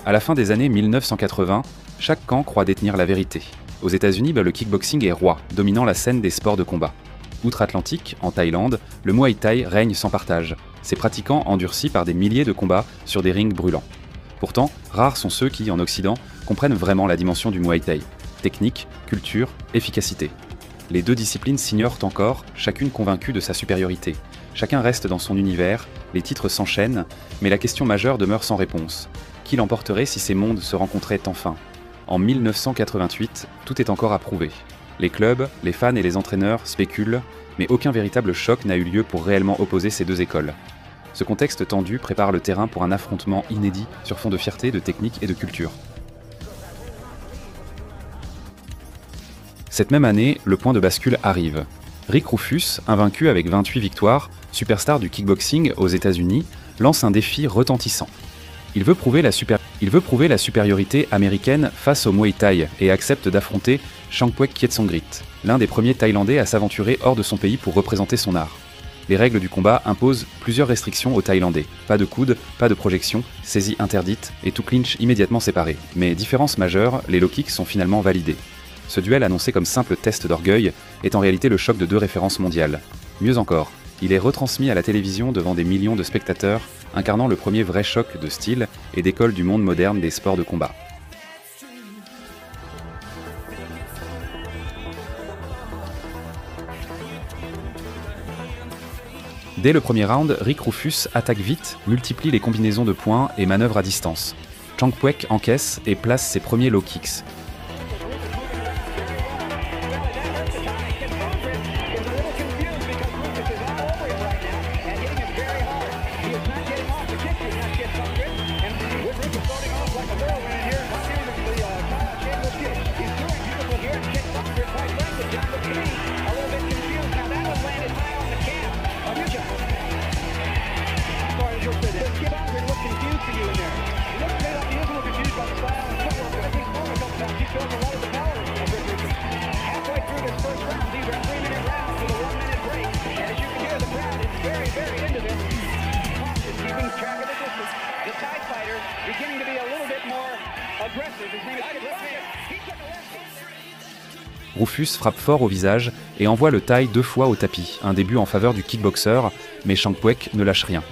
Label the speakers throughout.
Speaker 1: À la fin des années 1980, chaque camp croit détenir la vérité. Aux États-Unis, le kickboxing est roi, dominant la scène des sports de combat. Outre-Atlantique, en Thaïlande, le Muay Thai règne sans partage, ses pratiquants endurcis par des milliers de combats sur des rings brûlants. Pourtant, rares sont ceux qui, en Occident, comprennent vraiment la dimension du Muay Thai. Technique, culture, efficacité. Les deux disciplines s'ignorent encore, chacune convaincue de sa supériorité. Chacun reste dans son univers, les titres s'enchaînent, mais la question majeure demeure sans réponse. Qui l'emporterait si ces mondes se rencontraient enfin ? En 1988, tout est encore à prouver. Les clubs, les fans et les entraîneurs spéculent, mais aucun véritable choc n'a eu lieu pour réellement opposer ces deux écoles. Ce contexte tendu prépare le terrain pour un affrontement inédit sur fond de fierté, de technique et de culture. Cette même année, le point de bascule arrive. Rick Rufus, invaincu avec 28 victoires, superstar du kickboxing aux États-Unis, lance un défi retentissant. Il veut prouver la supériorité américaine face au Muay Thai et accepte d'affronter Changpwek Kietsongrit, l'un des premiers Thaïlandais à s'aventurer hors de son pays pour représenter son art. Les règles du combat imposent plusieurs restrictions aux Thaïlandais. Pas de coude, pas de projection, saisie interdite et tout clinch immédiatement séparé. Mais différence majeure, les low kicks sont finalement validés. Ce duel annoncé comme simple test d'orgueil est en réalité le choc de deux références mondiales. Mieux encore, il est retransmis à la télévision devant des millions de spectateurs, incarnant le premier vrai choc de style et d'école du monde moderne des sports de combat. Dès le premier round, Rick Rufus attaque vite, multiplie les combinaisons de points et manœuvre à distance. Changpwek encaisse et place ses premiers low kicks. Rufus frappe fort au visage et envoie le Thaï 2 fois au tapis, un début en faveur du kickboxer, mais Changpwek ne lâche rien.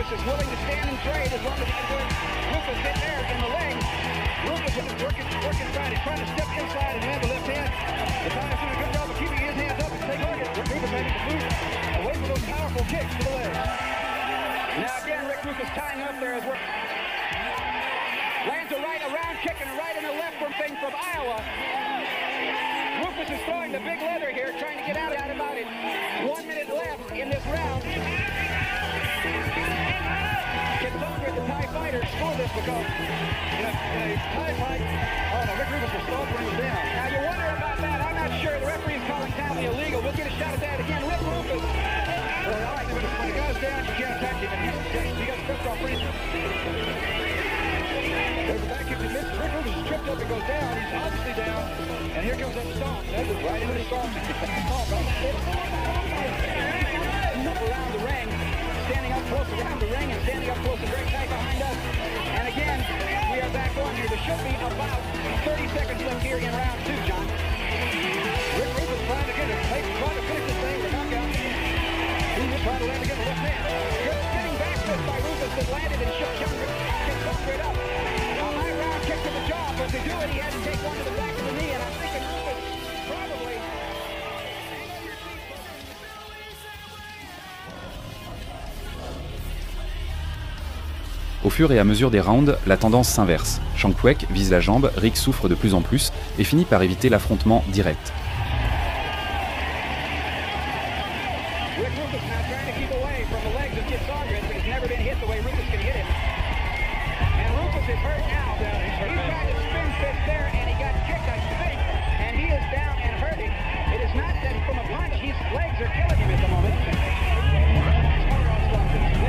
Speaker 2: Is willing to stand and trade as long as Rufus hit there in the leg. Rufus is working inside. He's trying to step inside and have the left hand. The Ty's doing a good job of keeping his hands up and take a look at Rufus having to move away from those powerful kicks to the leg. Now again, Rick Rufus tying up there as we're lands a right, a round kick and a right and a left from Iowa. Rufus is throwing the big leather here, trying to get out about it. 1 minute left in this round. The Thai fighter scored this because in a Thai fight, Rick Rufus was stalled when he was down. Now you wonder about that. I'm not sure. The referee's calling penalty illegal. We'll get a shot at that again. Rick Rufus. Well, all right, when the guy's down, you can't attack him. He got tripped off pretty soon. There's a back kick to miss. Rick Rufus is tripped up and goes down. He's obviously down. And here comes that stomp. That's right into the stomp. Up around the ring. Standing up close around the ring and standing up close to Greg Knight behind us. And again, we are back on here. There should be about 30 seconds left here in round 2, John. Rick Rufus trying to finish this thing with a knockout. He's just trying to land again the left hand. Good spinning back fist by Rufus that landed and shook Changpwek up. A high round kick to the jaw, but to do it, he had to take one to the back of the knee, and I'm thinking Rufus probably...
Speaker 1: Au fur et à mesure des rounds, la tendance s'inverse. Changpwek vise la jambe, Rick souffre de plus en plus et finit par éviter l'affrontement direct.
Speaker 2: Rufus is hurt now. Yeah, he's hurt. These legs are killing him at the moment. They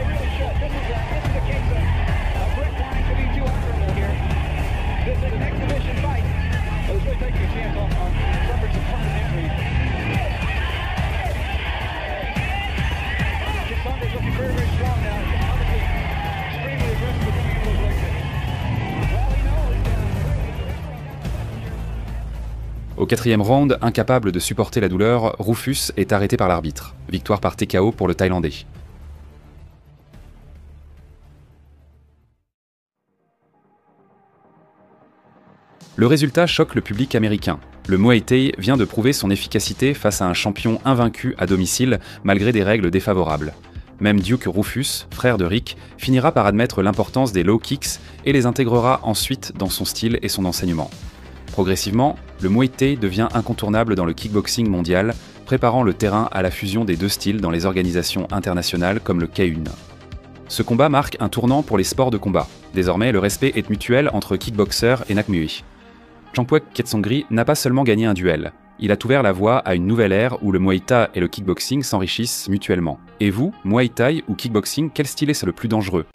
Speaker 2: really should. This is a case of Britt wanting to be too honorable here. This is an exhibition fight. But it's really taking a chance on suffering some permanent injuries. Saunders looking very, very strong now. Obviously, extremely aggressive with coming into those leg kicks. Well, he knows.
Speaker 1: Au 4e round, incapable de supporter la douleur, Rufus est arrêté par l'arbitre. Victoire par TKO pour le Thaïlandais. Le résultat choque le public américain. Le Muay Thai vient de prouver son efficacité face à un champion invaincu à domicile malgré des règles défavorables. Même Duke Roufus, frère de Rick, finira par admettre l'importance des low kicks et les intégrera ensuite dans son style et son enseignement. Progressivement, le Muay Thai devient incontournable dans le kickboxing mondial, préparant le terrain à la fusion des deux styles dans les organisations internationales comme le K1. Ce combat marque un tournant pour les sports de combat. Désormais, le respect est mutuel entre kickboxers et Nakmuy. Champwek Ketsongri n'a pas seulement gagné un duel, il a ouvert la voie à une nouvelle ère où le Muay Thai et le kickboxing s'enrichissent mutuellement. Et vous, Muay Thai ou kickboxing, quel style est le plus dangereux ?